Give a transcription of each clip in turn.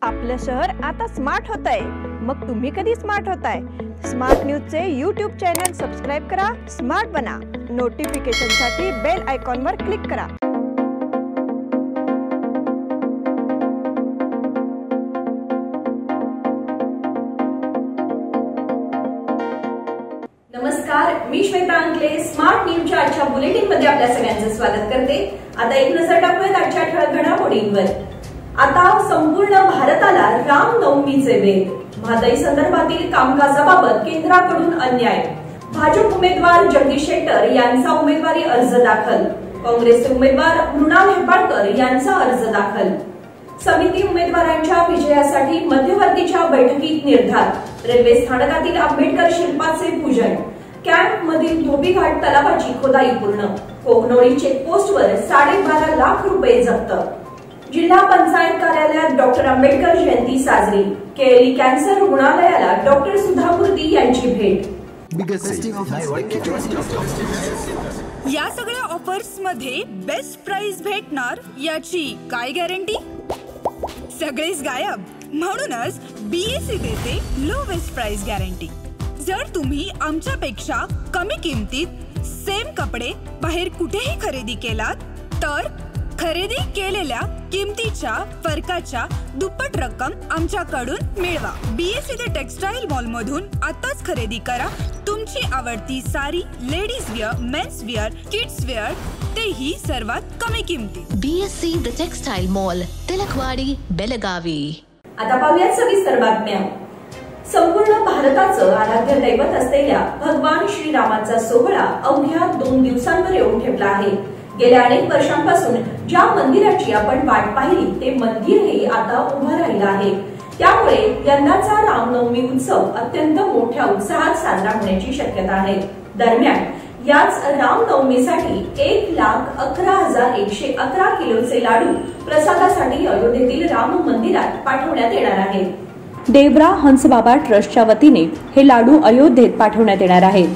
आपलं शहर आता स्मार्ट होत आहे। मग तुम्ही कधी स्मार्ट होताय? स्मार्ट न्यूजचे YouTube चॅनल सबस्क्राइब करा, स्मार्ट बना। नोटिफिकेशनसाठी बेल आयकॉनवर क्लिक करा। नमस्कार, मी श्वेता अंकले स्मार्ट न्यूजच्या आजच्या बुलेटिन मध्ये आपल्या सगळ्यांचं स्वागत करते। आता एक नजर टाकूयात आजच्या ठळक घडामोडींवर। आता संपूर्ण भारताला रामनवमीचे वेध। म्हादई संदर्भातील कामकाजाबाबत केंद्राकडून अन्याय। भाजप उमेदवार जगदीश शेट्टर यांचा उमेदवारी अर्ज दाखल। काँग्रेसचे उमेदवार मृणाल हेब्बाळकर यांचा अर्ज दाखल। समिती उमेदवारांच्या विजयासाठी मध्यवर्तीच्या बैठकीत निर्धार। रेल्वे स्थानकातील आंबेडकर शिल्पाचे पूजन। कॅम्प मधील धोबीघाट तलावाची खोदाई पूर्ण। कोगनोळी चेकपोस्टवर 12.5 लाख रुपये जप्त। जिल्हा पंचायत कार्यालयात डॉक्टर आंबेडकर जयंती साजरी। केएलई कॅन्सर रुग्णालयाला डॉक्टर सुधा मूर्ती यांची भेट। या सगळ्या ऑफर्स मध्ये बेस्ट प्राइस भेटणार याची काय गॅरंटी? सगळेच गायब। म्हणूनच बीएससी देते लोवेस्ट प्राइस गॅरंटी। जर तुम्ही आमच्यापेक्षा कमी किमतीत सेम कपडे बाहेर कुठेही खरेदी केलात तर खरेदी केलेल्या किमतीच्या फरकाच्या दुप्पट रक्कम आमच्याकडून मिळवा। बीएससी द टेक्सटाईल मॉल मधून आताच खरेदी करा तुमची आवडती sari, ladies wear, men's wear, kids wear, तेही सर्वात कमी किमतीत। BSC the textile mall, Tilakwadi, Belagavi. आता पाहूयात सविस्तर बातम्या। संपूर्ण भारताचं आराध्य दैवत असलेल्या भगवान श्रीरामाचा सोहळा अवघ्या 2 दिवसांवर येऊन ठेपला आहे। गेल्या अनेक वर्षांपासून ज्या मंदिराची आपण वाट पाहिली ते मंदिरही आता उभं राहिलं आहे। त्यामुळे यंदाचा रामनवमी उत्सव अत्यंत मोठ्या उत्साहात साजरा होण्याची शक्यता आहे। दरम्यान याच रामनवमीसाठी 1,11,111 किलोचे लाडू प्रसादासाठी अयोध्येतील राम मंदिरात पाठवण्यात येणार आहेत। देवरा हंसबाबा ट्रस्टच्या वतीने हे लाडू अयोध्येत पाठवण्यात येणार आहेत।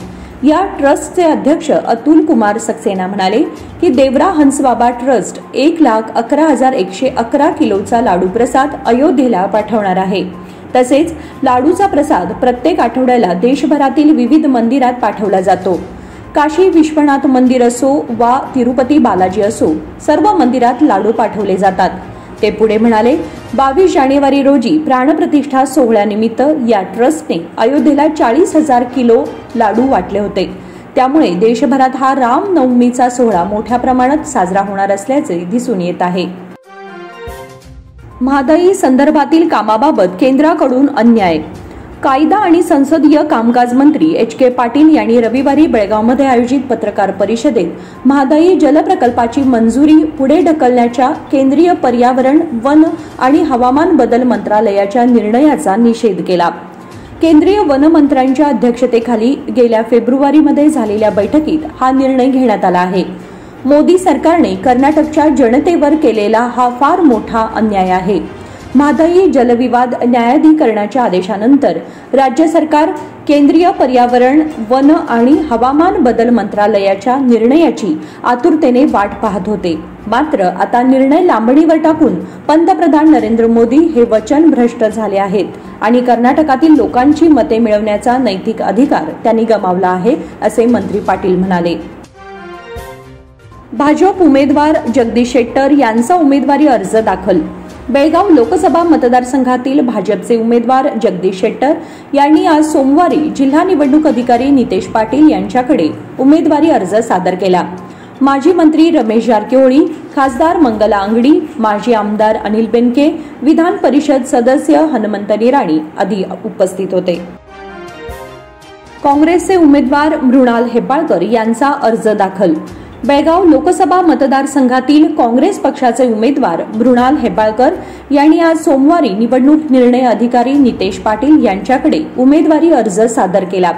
या ट्रस्टचे अध्यक्ष अतुल कुमार सक्सेना म्हणाले की देवरा हंसबाबा ट्रस्ट 1,11,111 किलोचा लाडू प्रसाद अयोध्येला पाठवणार आहे। तसेच लाडूचा प्रसाद प्रत्येक आठवड्याला देशभरातील विविध मंदिरात पाठवला जातो। काशी विश्वनाथ मंदिर असो वा तिरुपती बालाजी असो, सर्व मंदिरात लाडू पाठवले जातात। ते पुढे म्हणाले, 22 जानेवारी रोजी प्राणप्रतिष्ठा सोहळ्यानिमित्त या ट्रस्टने अयोध्येला 40,000 किलो लाडू वाटले होते। त्यामुळे देशभरात हा रामनवमीचा सोहळा मोठ्या प्रमाणात साजरा होणार असल्याचे दिसून येत आहे। म्हादई संदर्भातील कामाबाबत केंद्राकडून अन्याय। कायदा आणि संसदीय कामकाज मंत्री एच.के. पाटील यांनी रविवारी बेळगावमध्ये आयोजित पत्रकार परिषदेत म्हादई जलप्रकल्पाची मंजुरी पुढे ढकलण्याच्या केंद्रीय पर्यावरण, वन आणि हवामान बदल मंत्रालयाच्या निर्णयाचा निषेध केला। केंद्रीय वन मंत्र्यांच्या अध्यक्षतेखाली गेल्या फेब्रुवारीमध्ये झालेल्या बैठकीत हा निर्णय घेण्यात आला आहे। मोदी सरकारने कर्नाटकच्या जनतेवर केलेला हा फार मोठा अन्याय आहे। म्हादई जलविवाद न्यायाधिकरणाच्या आदेशानंतर राज्य सरकार केंद्रीय पर्यावरण, वन आणि हवामान बदल मंत्रालयाच्या निर्णयाची आतुरतेने वाट पाहत होते। मात्र आता निर्णय लांबणीवर टाकून पंतप्रधान नरेंद्र मोदी हे वचनभ्रष्ट झाले आहेत आणि कर्नाटकातील लोकांची मते मिळवण्याचा नैतिक अधिकार त्यांनी गमावला आहे, असे मंत्री पाटील म्हणाले। भाजप उमेदवार जगदीश शेट्टर यांचा उमेदवारी अर्ज दाखल। बेळगाव लोकसभा मतदारसंघातील भाजपचे उमेदवार जगदीश शेट्टर यांनी आज सोमवारी जिल्हा निवडणूक अधिकारी नितेश पाटील यांच्याकडे उमेदवारी अर्ज सादर केला। माजी मंत्री रमेश जारकीहोळी, खासदार मंगला अंगडी, माजी आमदार अनिल बेनके, विधान परिषद सदस्य हनुमंत निराणी आदी उपस्थित होते। काँग्रेसचे उमेदवार मृणाल हेब्बाळकर यांचा अर्ज दाखल। बेळगाव लोकसभा मतदारसंघातील काँग्रेस पक्षाचे उमेदवार मृणाल हेब्बाळकर यांनी आज सोमवारी निवडणूक निर्णय अधिकारी नितेश पाटील यांच्याकडे उमेदवारी अर्ज सादर केला।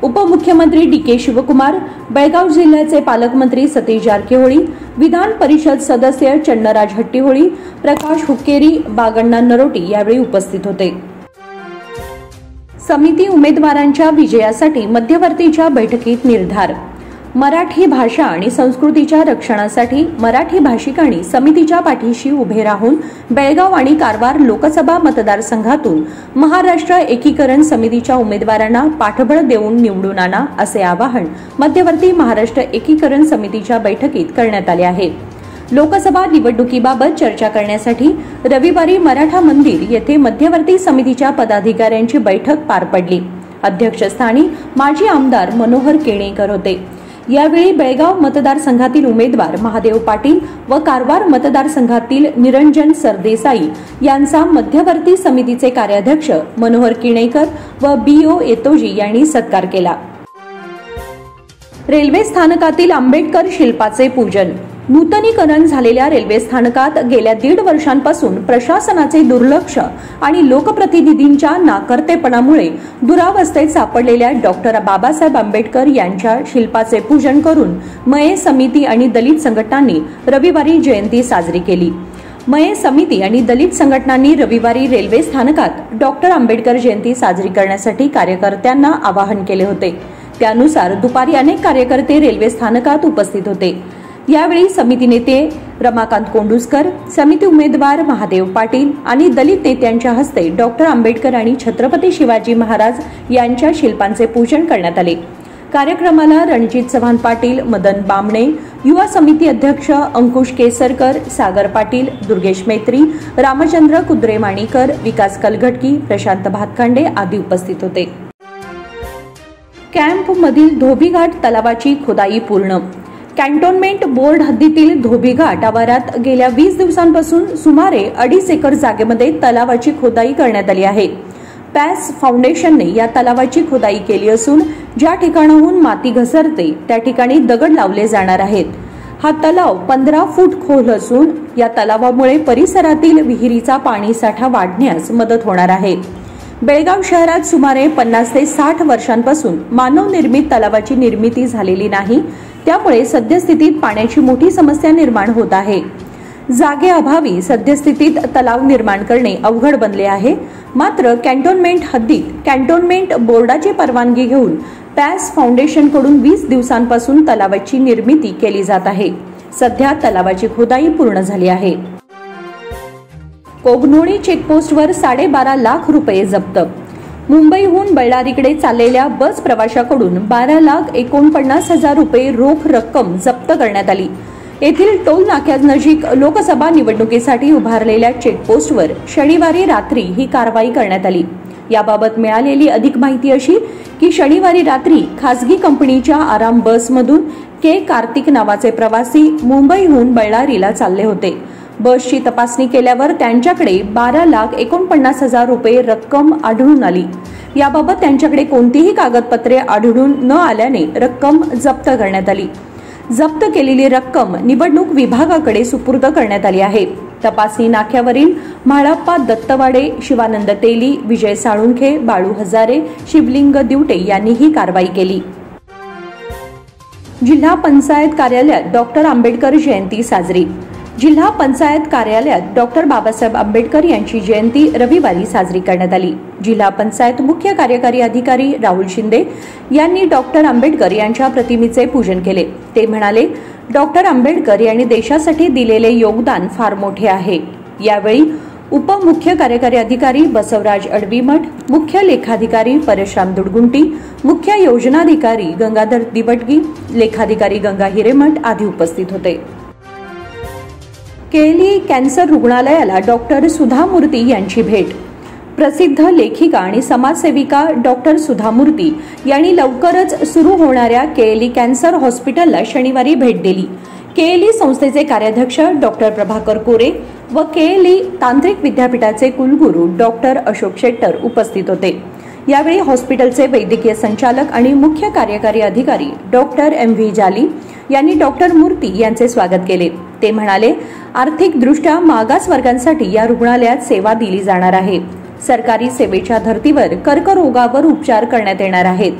उपमुख्यमंत्री डी.के. शिवकुमार, बेळगाव जिल्ह्याचे पालकमंत्री सतीश जारकीहोळी, विधान परिषद सदस्य चन्नराज हट्टीहोळी, प्रकाश हुक्केरी, बागण्णा नरोटी यावेळी उपस्थित होते। समिती उमेदवारांच्या विजयासाठी मध्यवर्तीच्या बैठकीत निर्धार। मराठी भाषा आणि संस्कृतीच्या रक्षणासाठी मराठी भाषिकांनी समितीच्या पाठीशी उभे राहून बेळगाव आणि कारवार लोकसभा मतदारसंघातून महाराष्ट्र एकीकरण समितीच्या उमेदवारांना पाठबळ देऊन निवडून आणा असे आवाहन मध्यवर्ती महाराष्ट्र एकीकरण समितीच्या बैठकीत करण्यात आले आहे. लोकसभा निवडणुकीबाबत चर्चा करण्यासाठी रविवारी मराठा मंदिर येथे मध्यवर्ती समितीच्या पदाधिकाऱ्यांची बैठक पार पडली. अध्यक्षस्थानी माजी आमदार मनोहर केणेकर होते. यावेळी बेळगाव मतदारसंघातील उमेदवार महादेव पाटील व कारवार मतदारसंघातील निरंजन सरदेसाई यांचा मध्यवर्ती समितीचे कार्याध्यक्ष मनोहर केणेकर व BO येतोजी यांनी सत्कार केला. रेल्वे स्थानकातील आंबेडकर शिल्पाचे पूजन. नूतनीकरण झालेल्या रेल्वे स्थानकात गेल्या 1.5 वर्षांपासून प्रशासनाचे दुर्लक्ष आणि लोकप्रतिनिधींच्या नाकर्तेपणामुळे दुरावस्थेत सापडलेल्या डॉक्टर बाबासाहेब आंबेडकर यांच्या शिल्पाचे पूजन करून मये समिती आणि दलित संघटनांनी रविवारी जयंती साजरी केली. मये समिती आणि दलित संघटनांनी रविवारी रेल्वे स्थानकात डॉक्टर आंबेडकर जयंती साजरी करण्यासाठी कार्यकर्त्यांना आवाहन केले होते. त्यानुसार दुपारी अनेक कार्यकर्ते रेल्वे स्थानकात उपस्थित होते. यावेळी समिती नेते रमाकांत कोंडुस्कर, समिती उमेदवार महादेव पाटील आणि दलित नेत्यांच्या हस्ते डॉक्टर आंबेडकर आणि छत्रपती शिवाजी महाराज यांच्या शिल्पांचे पूजन करण्यात आले. कार्यक्रमाला रणजित चव्हाण पाटील, मदन बामणे, युवा समिती अध्यक्ष अंकुश केसरकर, सागर पाटील, दुर्गेश मैत्री, रामचंद्र कुद्रे माणीकर, विकास कलघटकी, प्रशांत भातखांडे आदी उपस्थित होते. कॅम्पमधील धोबीघाट तलावाची खोदाई पूर्ण. कॅन्टोन्मेंट बोर्ड हद्दीतील धोबीघाट आवारात गेल्या 20 दिवसांपासून सुमारे 2.5 एकर जागेमध्ये तलावाची खोदाई करण्यात आली आहे. पॅस फाउंडेशनने या तलावाची खोदाई केली असून ज्या ठिकाणाहून माती घसरते त्या ठिकाणी दगड लावले जाणार आहेत. हा तलाव 15 फूट खोल असून या तलावामुळे परिसरातील विहिरीचा पाणीसाठा वाढण्यास मदत होणार आहे. बेळगाव शहरात सुमारे 50 ते 60 वर्षांपासून मानवनिर्मित तलावाची निर्मिती झालेली नाही. त्यामुळे सद्यस्थितीत पाण्याची मोठी समस्या निर्माण होत आहे. जागेअभावी सद्यस्थितीत तलाव निर्माण करणे अवघड बनले आहे. मात्र कॅन्टोन्मेंट हद्दीत कॅन्टोन्मेंट बोर्डाची परवानगी घेऊन पॅस फाउंडेशनकडून 20 दिवसांपासून तलावाची निर्मिती केली जात आहे. सध्या तलावाची खोदाई पूर्ण झाली आहे. कोगनोळी चेकपोस्टवर 12.5 लाख रुपये जप्त. मुंबईहून बळ्ळारीकडे चाललेल्या बस प्रवाशाकडून 12,49,000 रुपये रोख रक्कम जप्त करण्यात आली. येथील टोल नाक्यानजीक लोकसभा निवडणुकीसाठी उभारलेल्या चेकपोस्टवर शनिवारी रात्री ही कारवाई करण्यात आली. याबाबत मिळालेली अधिक माहिती अशी की शनिवारी रात्री खासगी कंपनीच्या आराम बसमधून कार्तिक नावाचे प्रवासी मुंबईहून बळ्ळारीला चालले होते. बसची तपासणी केल्यावर त्यांच्याकडे 12,49,000 रुपये रक्कम आढळून आली. याबाबत त्यांच्याकडे कोणतीही कागदपत्रे आढळून न आल्याने रक्कम जप्त करण्यात आली. जप्त केलेली रक्कम निवडणूक विभागाकडे सुपूर्द करण्यात आली आहे. तपासणी नाक्यावरील म्हाळप्पा दत्तवाडे, शिवानंद तेली, विजय साळुंखे, बाळू हजारे, शिवलिंग दिवटे यांनी ही कारवाई केली. जिल्हा पंचायत कार्यालयात डॉक्टर आंबेडकर जयंती साजरी. जिल्हा पंचायत कार्यालयात डॉक्टर बाबासाहेब आंबेडकर यांची जयंती रविवारी साजरी करण्यात आली. जिल्हा पंचायत मुख्य कार्यकारी अधिकारी राहुल शिंदे यांनी डॉक्टर आंबेडकर यांच्या प्रतिमेचे पूजन केले. ते म्हणाले, डॉक्टर आंबेडकर यांनी देशासाठी दिलेले योगदान फार मोठे आहे. यावेळी उपमुख्य कार्यकारी अधिकारी बसवराज अडवीमठ, मुख्य लेखाधिकारी परशुराम दुडगुंटी, मुख्य योजनाधिकारी गंगाधर दिवटगी, लेखाधिकारी गंगा हिरेमठ आदी उपस्थित होते. केली कॅन्सर रुग्णालयाला डॉक्टर सुधा मूर्ती यांची भेट. प्रसिद्ध लेखिका आणि समाजसेविका डॉक्टर सुधा मूर्ती यांनी लवकरच सुरू होणाऱ्या केली कॅन्सर हॉस्पिटलला शनिवारी भेट दिली. केली संस्थेचे कार्याध्यक्ष डॉक्टर प्रभाकर कोरे व केली तांत्रिक विद्यापीठाचे कुलगुरू डॉक्टर अशोक शेट्टर उपस्थित होते. यावेळी हॉस्पिटलचे वैद्यकीय संचालक आणि मुख्य कार्यकारी अधिकारी डॉक्टर MV जाली यांनी डॉक्टर मूर्ती यांचे स्वागत केले. ते म्हणाले, आर्थिकदृष्ट्या मागास वर्गांसाठी या रुग्णालयात सेवा दिली जाणार आहे. सरकारी सेवेच्या धर्तीवर कर्करोगावर उपचार करण्यात येणार आहेत.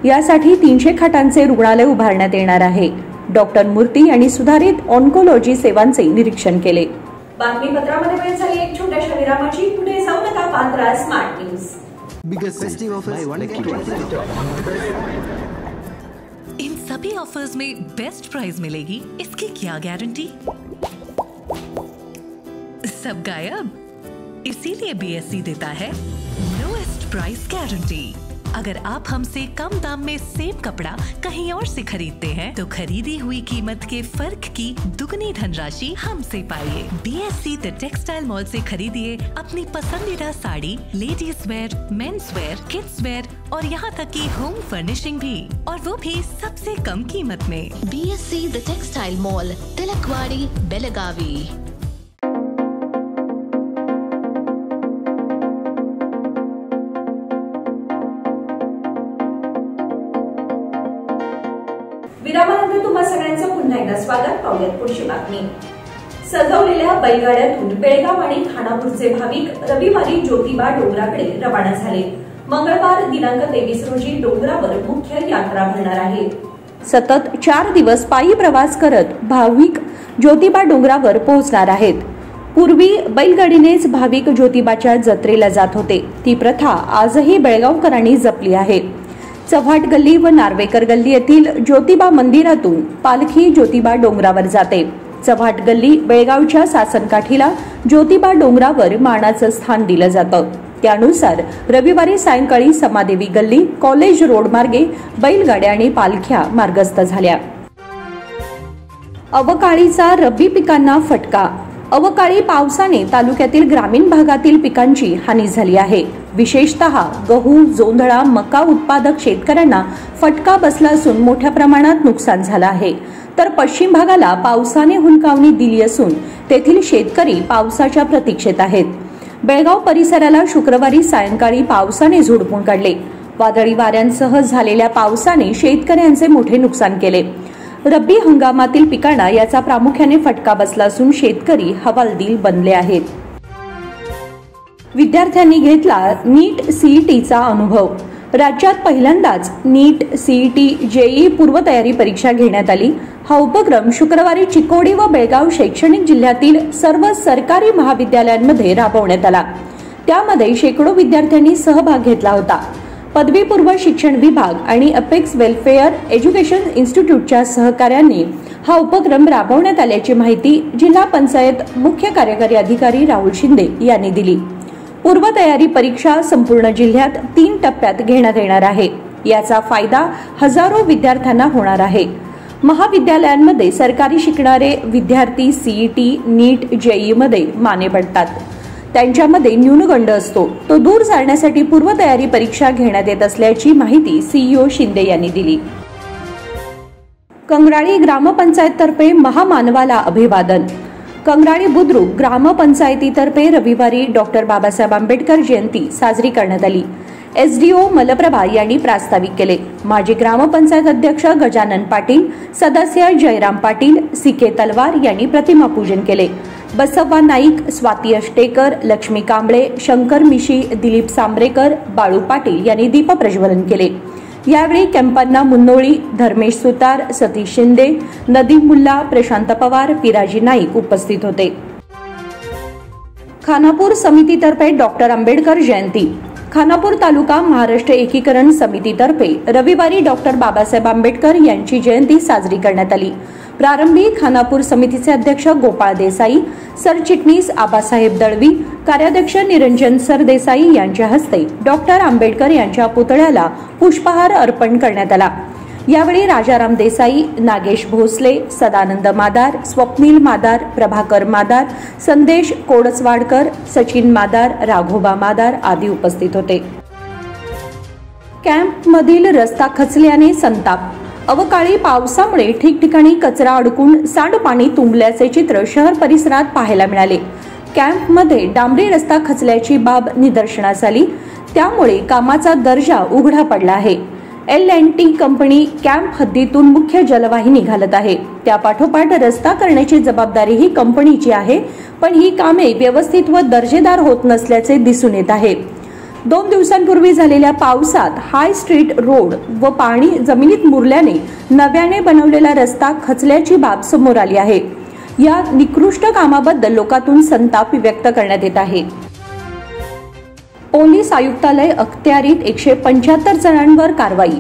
यासाठी 300 खाटांचे रुग्णालय उभारण्यात येणार आहे. डॉक्टर मूर्ती यांनी सुधारित ऑन्कोलॉजी सेवांचे निरीक्षण केले. बातमीपत्रामध्ये वेळ झाली एक छोट्याशा विरामाची. पुढे जाऊ नका, पाहत रहा smart news. Biggest festive offers. In सभी ऑफर्स में बेस्ट प्राइस मिलेगी, इसकी क्या गारंटी? सब गायब। इसीलिए BSE देता है लोएस्ट प्राइस गारंटी। अगर आप हमसे कम दाम में सेम कपड़ा कहीं और से खरीदते हैं तो खरीदी हुई कीमत के फर्क की दुगनी धनराशि हमसे पाइए। BSE द टेक्सटाइल मॉल से खरीदिए अपनी पसंदीदा sari, ladies wear, men's wear, kids wear और यहाँ तक की होम फर्निशिंग भी, और वो भी सबसे कम कीमत में। BSE the textile mall, Tilakwadi, Belagavi. विरामानंतर तुम्हा सगळ्यांचं पुन्हा एकदा स्वागत. पाहूयात पुढची बातमी. सजवलेल्या बैलगाड्यातून बेळगाव आणि खानापूरचे भाविक रविवारी ज्योतिबा डोंगराकडे रवाना झाले. मंगळवार दिनांक 23 रोजी डोंगरावर मुख्य यात्रा भरणार आहे. सतत 4 दिवस पायी प्रवास करत भाविक ज्योतिबा डोंगरावर पोहोचणार आहेत. पूर्वी बैलगाडीनेच भाविक ज्योतिबाच्या जत्रेला जात होते. ती प्रथा आजही बेळगावकरांनी जपली आहे. चव्हाट गल्ली व नार्वेकर गल्ली येथील ज्योतिबा मंदिरातून पालखी ज्योतिबा डोंगरावर जाते. चव्हाट गल्ली बेळगावच्या सासनकाठीला ज्योतिबा डोंगरावर मानाचं स्थान दिलं जातं. त्यानुसार रविवारी सायंकाळी समादेवी गल्ली, कॉलेज रोड मार्गे बैलगाड्या आणि पालख्या मार्गस्थ झाल्या. अवकाळीचा रब्बी पिकांना फटका. अवकाळी पावसाने तालुक्यातील ग्रामीण भागातील पिकांची हानी झाली आहे. विशेषतः गहू, जोंधळा, मका उत्पादक शेतकऱ्यांना फटका बसला असून मोठ्या प्रमाणात नुकसान झालं आहे. तर पश्चिम भागाला पावसाने हुलकावणी दिली असून तेथील शेतकरी पावसाच्या प्रतीक्षेत आहेत. बेळगाव परिसराला शुक्रवारी सायंकाळी पावसाने झोडपून काढले. वादळी वाऱ्यांसह झालेल्या पावसाने शेतकऱ्यांचे मोठे नुकसान केले. रब्बी हंगामातील पिकांना याचा प्रामुख्याने फटका बसला असून शेतकरी हवालदिल बनले आहेत. विद्यार्थ्यांनी घेतला नीट CETचा अनुभव. राज्यात पहिल्यांदाच नीट, CET, JEE पूर्वतयारी परीक्षा घेण्यात आली. हा उपक्रम शुक्रवारी चिकोडी व बेळगाव शैक्षणिक जिल्ह्यातील सर्व सरकारी महाविद्यालयांमध्ये राबवण्यात आला. त्यामध्ये शेकडो विद्यार्थ्यांनी सहभाग घेतला होता. पदवीपूर्व शिक्षण विभाग आणि अपेक्स वेलफेअर एज्युकेशन इन्स्टिट्यूटच्या सहकार्याने हा उपक्रम राबवण्यात आल्याची माहिती जिल्हा पंचायत मुख्य कार्यकारी अधिकारी राहुल शिंदे यांनी दिली. पूर्वतयारी परीक्षा संपूर्ण जिल्ह्यात 3 टप्प्यात घेण्यात येणार आहे. याचा फायदा हजारो विद्यार्थ्यांना होणार आहे. महाविद्यालयांमध्ये सरकारी शिकणारे विद्यार्थी CET, नीट, JEE मध्ये माने पडतात. त्यांच्यामध्ये न्यूनगंड असतो. तो दूर जाण्यासाठी पूर्वतयारी परीक्षा घेण्यात येत असल्याची माहिती CEO शिंदे यांनी दिली. कंगराळी ग्रामपंचायततर्फे महामानवाला अभिवादन. कंगराळी बुद्रुक ग्रामपंचायतीतर्फे रविवारी डॉक्टर बाबासाहेब आंबेडकर जयंती साजरी करण्यात आली. SDO मलप्रभा यांनी प्रास्ताविक केले. माजी ग्रामपंचायत अध्यक्ष गजानन पाटील, सदस्य जयराम पाटील, CK तलवार यांनी प्रतिमा पूजन केले. बसव्वा नाईक, स्वाती अष्टेकर, लक्ष्मी कांबळे, शंकर मिशी, दिलीप सांबरेकर, बाळू पाटील यांनी दीप प्रज्वलन केले. यावेळी कॅम्पांना मुन्नोळी, धर्मेश सुतार, सतीश शिंदे, नदीम मुल्ला, प्रशांत पवार, पिराजी नाईक उपस्थित होते. खानापूर समितीतर्फे डॉक्टर आंबेडकर जयंती. खानापूर तालुका महाराष्ट्र एकीकरण समितीतर्फे रविवारी डॉक्टर बाबासाहेब आंबेडकर यांची जयंती साजरी करण्यात आली. प्रारंभी खानापूर समितीचे अध्यक्ष गोपाळ देसाई, सरचिटणीस आबासाहेब दळवी, कार्याध्यक्ष निरंजन सरदेसाई यांच्या हस्ते डॉक्टर आंबेडकर यांच्या पुतळ्याला पुष्पहार अर्पण करण्यात आला. यावेळी राजाराम देसाई, नागेश भोसले, सदानंद मादार, स्वप्नील मादार, प्रभाकर मादार, संदेश कोडसवाडकर, सचिन मादार, राघोबा मादार आदी उपस्थित होते. कॅम्पमधील रस्ता खचल्याने संताप. अवकाळी पावसामुळे ठिकठिकाणी कचरा अडकून सांडपाणी तुंबल्याचे चित्र शहर परिसरात पाहायला मिळाले. कॅम्पमध्ये डांबरी रस्ता खचल्याची बाब निदर्शनास आली. त्यामुळे कामाचा दर्जा उघडा पडला आहे. L&T कंपनी कॅम्प हद्दीतून मुख्य जलवाहिनी घालत आहे. त्यापाठोपाठ रस्ता करण्याची जबाबदारी ही कंपनीची आहे, पण ही कामे व्यवस्थित व दर्जेदार होत नसल्याचे दिसून येत आहे. 2 दिवसांपूर्वी झालेल्या पावसात हाय स्ट्रीट रोड व पाणी जमिनीत मुरल्याने नव्याने बनवलेला रस्ता खचल्याची बाब समोर आली आहे. या निकृष्ट कामाबद्दल लोकांतून संताप व्यक्त करण्यात येत आहे. पोलीस आयुक्तालय अखत्यारीत 175 जणांवर कारवाई.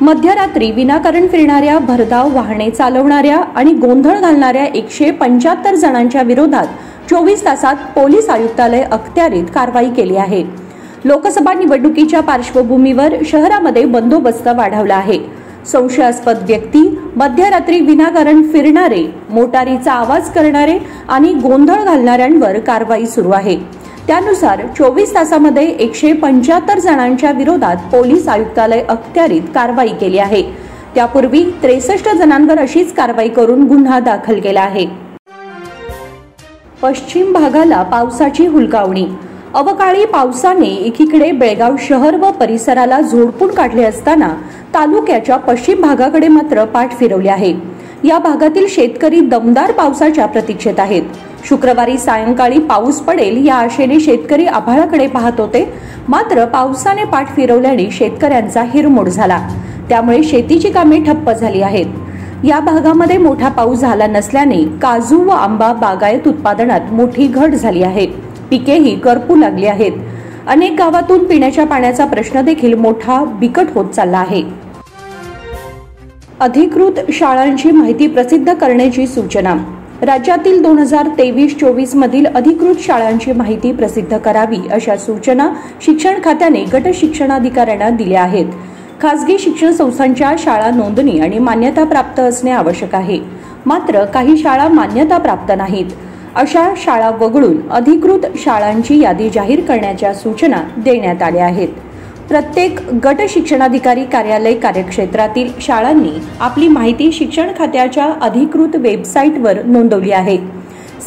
मध्यरात्री विनाकारण फिरणाऱ्या, भरधाव वाहने चालवणाऱ्या आणि गोंधळ घालणाऱ्या 175 जणांच्या विरोधात 24 तासात पोलीस आयुक्तालय अखत्यारीत कारवाई केली आहे. लोकसभा निवडणुकीच्या पार्श्वभूमीवर शहरामध्ये बंदोबस्त वाढवला आहे. संशयास्पद व्यक्ती, मध्यरात्री विनाकारण फिरणारे, मोटारीचा आवाज करणारे आणि गोंधळ घालणाऱ्यांवर कारवाई सुरू आहे. त्यानुसार 24 तासामध्ये 175 जणांच्या विरोधात पोलीस आयुक्तालय अखत्यारीत कारवाई केली आहे. त्यापूर्वी 63 जणांवर अशीच कारवाई करून गुन्हा दाखल केला आहे. पश्चिम भागाला पावसाची हुलकावणी. अवकाळी पावसाने एकीकडे बेळगाव शहर व परिसराला झोडपून काढले असताना तालुक्याच्या पश्चिम भागाकडे मात्र पाठ फिरवली आहे. या भागातील शेतकरी दमदार पावसाच्या प्रतीक्षेत आहेत. शुक्रवारी सायंकाळी पाऊस पडेल या आशेने शेतकरी आभाळाकडे पाहत होते. मात्र पावसाने पाठ फिरवल्याने शेतकऱ्यांचा हिरमोड झाला. त्यामुळे शेतीची कामे ठप्प झाली आहेत. या भागामध्ये मोठा पाऊस झाला नसल्याने काजू व आंबा बागायत उत्पादनात मोठी घट झाली आहे. पिकेही करपू लागली आहेत. अनेक गावातून पिण्याच्या पाण्याचा प्रश्न देखील मोठा बिकट होत चालला आहे. अधिकृत शाळांची माहिती प्रसिद्ध करण्याची सूचना. राज्यातील 2023-24 मधील अधिकृत शाळांची माहिती प्रसिद्ध करावी अशा सूचना शिक्षण खात्याने गट शिक्षणाधिकाऱ्यांना दिल्या आहेत. खासगी शिक्षण संस्थांच्या शाळा नोंदणी आणि मान्यता प्राप्त असणे आवश्यक आहे. मात्र काही शाळा मान्यता प्राप्त नाहीत. अशा शाळा वगळून अधिकृत शाळांची यादी जाहीर करण्याच्या सूचना देण्यात आल्या आहेत. प्रत्येक गट शिक्षणाधिकारी कार्यालय कार्यक्षेत्रातील शाळांनी आपली माहिती शिक्षण खात्याच्या अधिकृत वेबसाईटवर नोंदवली आहे.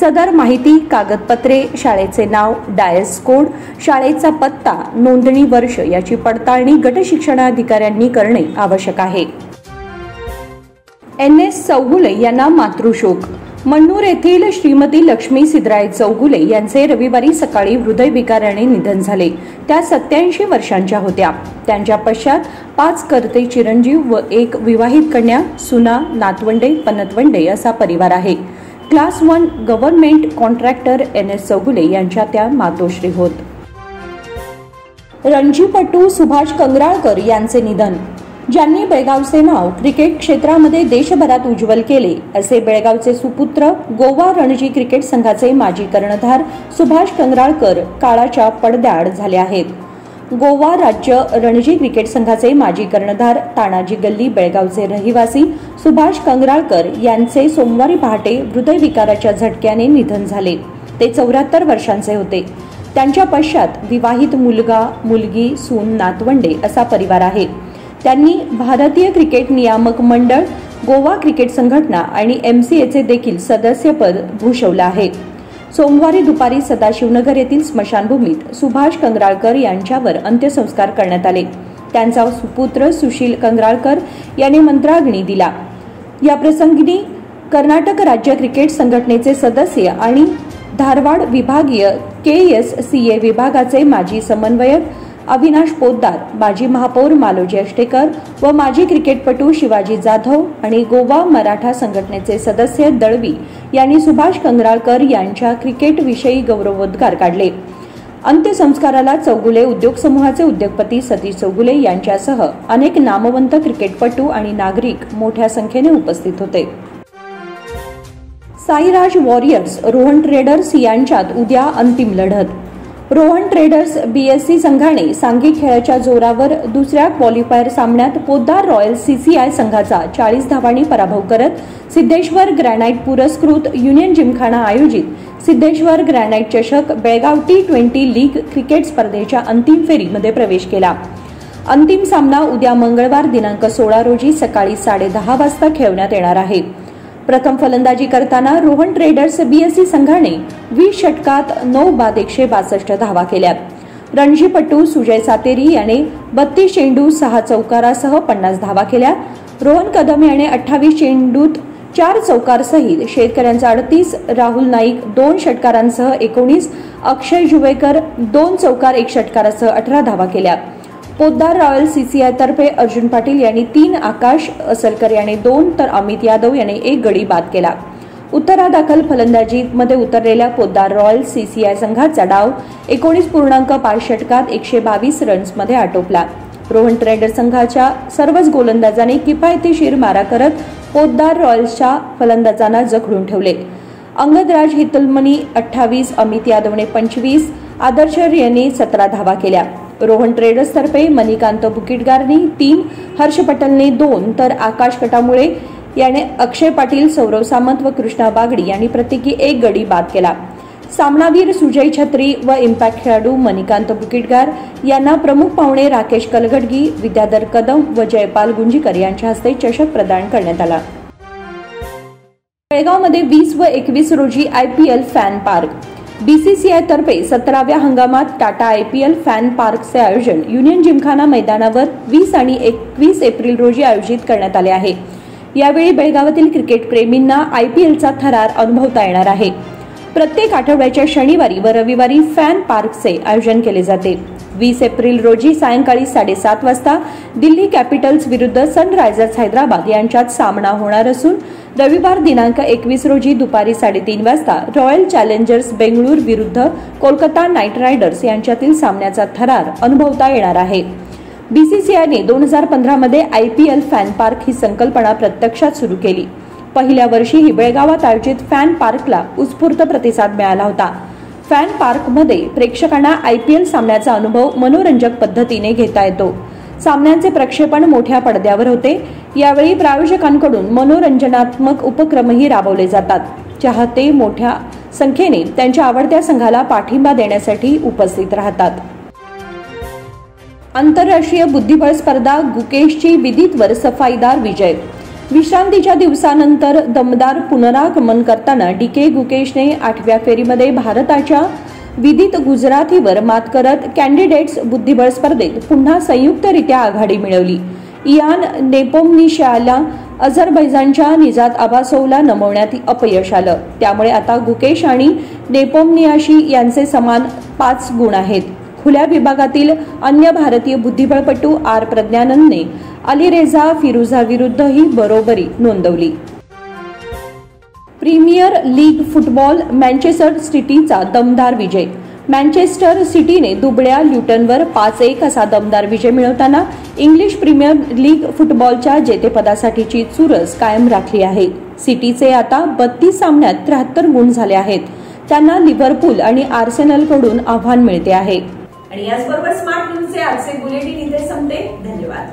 सदर माहिती, कागदपत्रे, शाळेचे नाव, डायस कोड, शाळेचा पत्ता, नोंदणी वर्ष याची पडताळणी गट शिक्षणाधिकाऱ्यांनी करणे आवश्यक आहे. NS चौगुले यांना मातृशोक. मन्नूर येथील श्रीमती लक्ष्मी सिद्धराय चौगुले यांचे रविवारी सकाळी हृदयविकाराने निधन झाले. त्या 87 वर्षांच्या होत्या. त्यांच्या पश्चात 5 करते चिरंजीव व 1 विवाहित कन्या, सुना, नातवंडे, पनतवंडे असा परिवार आहे. Class 1 government contractor NS Chougule यांच्या त्या मातोश्री होत. रणजीपटू सुभाष कंगराळकर यांचे निधन. ज्यांनी बेळगावचे नाव क्रिकेट क्षेत्रामध्ये देशभरात उज्ज्वल केले असे बेळगावचे सुपुत्र, गोवा रणजी क्रिकेट संघाचे माजी कर्णधार सुभाष कंगराळकर काळाच्या पडद्याआड झाले आहेत. गोवा राज्य रणजी क्रिकेट संघाचे माजी कर्णधार, तानाजी गल्ली बेळगावचे रहिवासी सुभाष कंगराळकर यांचे सोमवारी पहाटे हृदयविकाराच्या झटक्याने निधन झाले. ते 74 वर्षांचे होते. त्यांच्या पश्चात विवाहित मुलगा, मुलगी, सून, नातवंडे असा परिवार आहे. त्यांनी भारतीय क्रिकेट नियामक मंडळ, गोवा क्रिकेट संघटना आणि MCAचे देखील सदस्यपद भूषवलं आहे. सोमवारी दुपारी सदाशिवनगर येथील स्मशानभूमीत सुभाष कंगराळकर यांच्यावर अंत्यसंस्कार करण्यात आले. त्यांचा सुपुत्र सुशील कंगराळकर यांनी मंत्राग्नी दिला. या प्रसंगी कर्नाटक राज्य क्रिकेट संघटनेचे सदस्य आणि धारवाड विभागीय KSCA विभागाचे माजी समन्वयक अविनाश पोद्दार, माजी महापौर मालोजी अष्टेकर व माजी क्रिकेटपटू शिवाजी जाधव आणि गोवा मराठा संघटनेचे सदस्य दळवी यांनी सुभाष कंगराळकर यांच्या क्रिकेटविषयी गौरवोद्गार काढले. अंत्यसंस्काराला चौगुले उद्योग समूहाचे उद्योगपती सतीश चौगुले यांच्यासह अनेक नामवंत क्रिकेटपटू आणि नागरिक मोठ्या संख्येने उपस्थित होते. साईराज वॉरियर्स रोहन ट्रेडर्स यांच्यात उद्या अंतिम लढत. रोहन ट्रेडर्स BSC संघाने सांघिक खेळाच्या जोरावर दुसऱ्या क्वालिफायर सामन्यात पोद्दार रॉयल CCI संघाचा 40 धावांनी पराभव करत सिद्धेश्वर ग्रॅनाइट पुरस्कृत युनियन जिमखाना आयोजित सिद्धेश्वर ग्रॅनाइट चषक बेळगाव T20 लीग क्रिकेट स्पर्धेच्या अंतिम फेरीमध्ये प्रवेश केला. अंतिम सामना उद्या मंगळवार दिनांक 16 रोजी सकाळी 10:30 वाजता खेळवण्यात येणार आहे. प्रथम फलंदाजी करताना रोहन ट्रेडर्स BSC संघाने 20 षटकात 9 बाद 162 धावा केल्या. रणजीपटू सुजय सातेरी याने 32 चेंडू 6 चौकारासह 50 धावा केल्या. रोहन कदम याने 28 चेंडूत 4 चौकारसहित शेतकऱ्यांचा 38, राहुल नाईक 2 षटकारांसह 19, अक्षय जुवेकर 2 चौकार 1 षटकारासह 18 धावा केल्या. पोद्दार रॉयल CCI तर्फे अर्जुन पाटील यांनी 3, आकाश असलकर याने 2 तर अमित यादव याने 1 गडी बाद केला. उत्तरादाखल फलंदाजीमध्ये उतरलेल्या पोद्दार रॉयल CCI संघाचा डाव 19.5 षटकात 122 रन्समध्ये आटोपला. रोहन ट्रेडर्स संघाच्या सर्वच गोलंदाजांनी किफायतशीर मारा करत पोद्दार रॉयल्सच्या फलंदाजांना जखडून ठेवले. अंगदराज हितलमनी 28, अमित यादवने 25, आदर्श यांनी 17 धावा केल्या. रोहन ट्रेडर्स तर्फे मणिकांत बुकिटगारनी 3, हर्ष पटेलने 2 तर आकाश कटामुळे याने अक्षय पाटील, सौरव सामंत व कृष्णा बागडी यांनी प्रत्येकी 1 गडी बाद केला. सामनावीर सुजय छत्री व इम्पॅक्ट खेळाडू मणिकांत बुकिटगार यांना प्रमुख पाहुणे राकेश कलगडगी, विद्याधर कदम व जयपाल गुंजीकर यांच्या हस्ते चषक प्रदान करण्यात आला. बेळगावमध्ये 20 व 21 रोजी IPL फॅन पार्क. BCCI तर्फे 17व्या हंगामात टाटा IPL फॅन पार्कचे आयोजन युनियन जिमखाना मैदानावर 20 आणि 21 एप्रिल रोजी आयोजित करण्यात आले आहे. यावेळी बेळगावातील क्रिकेट प्रेमींना IPLचा थरार अनुभवता येणार आहे. प्रत्येक आठवड्याच्या शनिवारी व रविवारी फॅन पार्कचे आयोजन केले जाते. 20 एप्रिल रोजी सायंकाळी 7:30 वाजता दिल्ली कॅपिटल्स विरुद्ध सनरायझर्स हैदराबाद यांच्यात सामना होणार असून रविवार दिनांक 21 रोजी दुपारी 3:30 वाजता रॉयल चॅलेंजर्स बेंगळूर विरुद्ध कोलकाता नाईट रायडर्स यांच्यातील सामन्याचा थरार अनुभवता येणार आहे. BCCIने 2015 मध्ये IPL फॅन पार्क ही संकल्पना प्रत्यक्षात सुरू केली. पहिल्या वर्षीही बेळगावात आयोजित फॅन पार्कला उत्स्फूर्त प्रतिसाद मिळाला होता. फॅन पार्कमध्ये प्रेक्षकांना IPL सामन्याचा अनुभव मनोरंजक पद्धतीने घेता येतो. सामन्यांचे प्रक्षेपण मोठ्या पडद्यावर होते. यावेळी प्रायोजकांकडून मनोरंजनात्मक उपक्रमही राबवले जातात. चाहते मोठ्या संख्येने त्यांच्या आवडत्या संघाला पाठिंबा देण्यासाठी उपस्थित राहतात. आंतरराष्ट्रीय बुद्धिबळ स्पर्धा गुकेशची विदितवर सफाईदार विजय. विश्रांतीच्या दिवसानंतर दमदार पुनरागमन करताना DK गुकेशने 8व्या फेरीमध्ये भारताच्या विदित गुजराथीवर मात करत कॅन्डिडेट्स बुद्धिबळ स्पर्धेत पुन्हा संयुक्तरित्या आघाडी मिळवली. इयान नेपोमनिशाला अझरबैजानच्या निजात अबासोवला नमवण्यात अपयश आलं. त्यामुळे आता गुकेश आणि नेपोमनियाशी यांचे समान 5 गुण आहेत. खुल्या विभागातील अन्य भारतीय बुद्धिबळपटू R प्रज्ञानंदने अलीरेझा फिरुझाविरुद्धही बरोबरी नोंदवली. प्रीमियर लीग फुटबॉल मँचेस्टर सिटीचा दमदार विजय. मँचेस्टर सिटीने दुबळ्या ल्युटनवर 5-1 असा दमदार विजय मिळवताना इंग्लिश प्रीमियर लीग फुटबॉलच्या जेतेपदासाठीची चुरस कायम राखली आहे. सिटीचे आता 32 सामन्यात 73 गुण झाले आहेत. त्यांना लिव्हरपूल आणि आर्सेनलकडून आव्हान मिळते आहे. आणि याचबरोबर स्मार्ट न्यूजचे आजचे बुलेटिन इथे संपते. धन्यवाद.